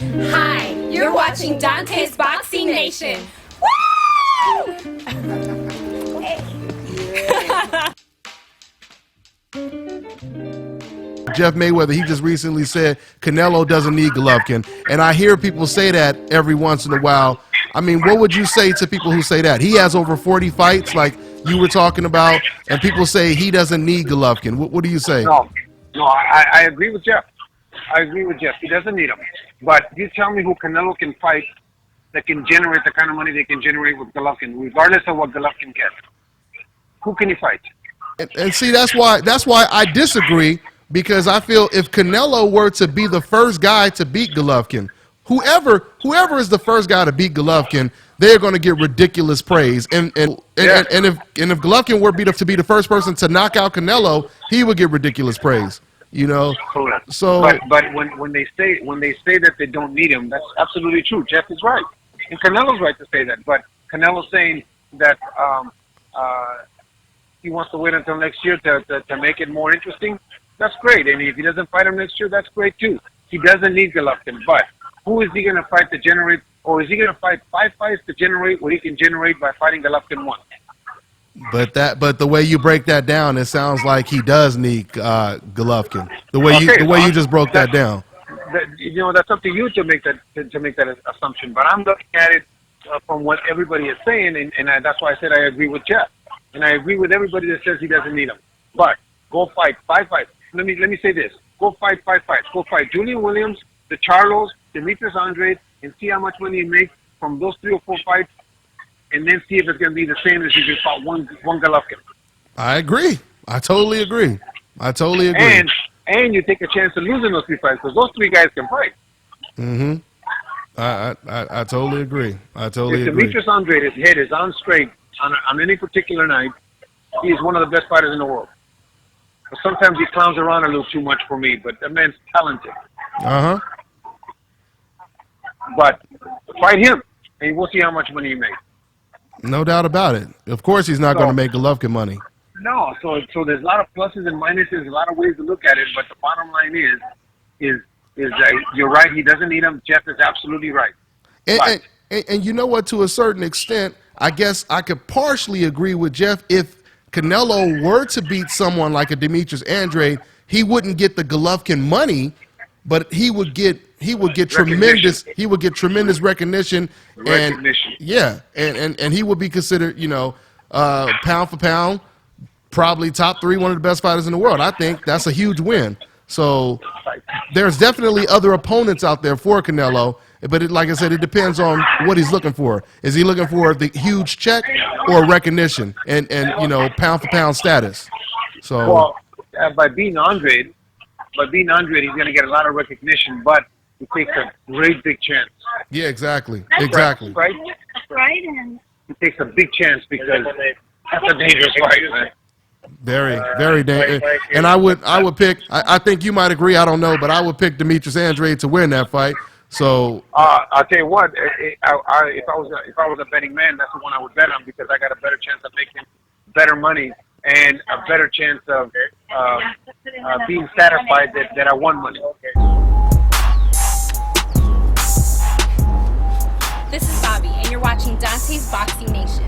Hi, you're watching Dante's Boxing Nation. Woo! Jeff Mayweather, he just recently said Canelo doesn't need Golovkin. And I hear people say that every once in a while. I mean, what would you say to people who say that? He has over 40 fights like you were talking about, and people say he doesn't need Golovkin. What do you say? No, I agree with Jeff. I agree with Jeff. He doesn't need him. But you tell me who Canelo can fight that can generate the kind of money they can generate with Golovkin, regardless of what Golovkin gets. Who can he fight? And see, that's why I disagree, because I feel if Canelo were to be the first guy to beat Golovkin, whoever is the first guy to beat Golovkin, they're going to get ridiculous praise. And if Golovkin were to be the first person to knock out Canelo, he would get ridiculous praise. You know, correct. So, but when they say that they don't need him, that's absolutely true. Jeff is right, and Canelo's right to say that. But Canelo's saying that he wants to wait until next year to make it more interesting. That's great. And if he doesn't fight him next year, that's great too. He doesn't need Golovkin. But who is he going to fight to generate, or is he going to fight 5 fights to generate what he can generate by fighting Golovkin once? But the way you break that down, it sounds like he does need Golovkin. The way you just broke that down. That's up to you to make that assumption. But I'm looking at it from what everybody is saying, and that's why I said I agree with Jeff, and I agree with everybody that says he doesn't need him. But go fight 5 fights. Let me say this: go fight 5 fights. Go fight Julian Williams, the Charlos, Demetrius Andrade, and see how much money you make from those 3 or 4 fights. And then see if it's going to be the same as if you fought one Golovkin. I agree. I totally agree. And you take a chance of losing those 3 fights, because those 3 guys can fight. Mm-hmm. I totally agree. If Demetrius Andrade's head is on straight on any particular night, he is one of the best fighters in the world. But sometimes he clowns around a little too much for me, but that man's talented. Uh-huh. But fight him, and we'll see how much money you make. No doubt about it. Of course he's not going to make Golovkin money. No, so there's a lot of pluses and minuses, a lot of ways to look at it, but the bottom line is that you're right, he doesn't need him. Jeff is absolutely right. And you know what, to a certain extent, I guess I could partially agree with Jeff. If Canelo were to beat someone like a Demetrius Andrade, he wouldn't get the Golovkin money, but he would get tremendous recognition. And he would be considered, pound for pound, probably top 3, one of the best fighters in the world. I think that's a huge win. So there's definitely other opponents out there for Canelo, but like I said, it depends on what he's looking for. Is he looking for the huge check or recognition and pound for pound status? So by beating Andrade, he's going to get a lot of recognition, but he takes a great big chance. Yeah, exactly. Right? He takes a big chance because that's a dangerous fight, man. Very dangerous. And I would pick. I think you might agree. I don't know, but I would pick Demetrius Andrade to win that fight. So I'll tell you what. If I was a betting man, that's the one I would bet on, because I got a better chance of making better money and a better chance of being satisfied that I won money. This is Bobby, and you're watching Dante's Boxing Nation.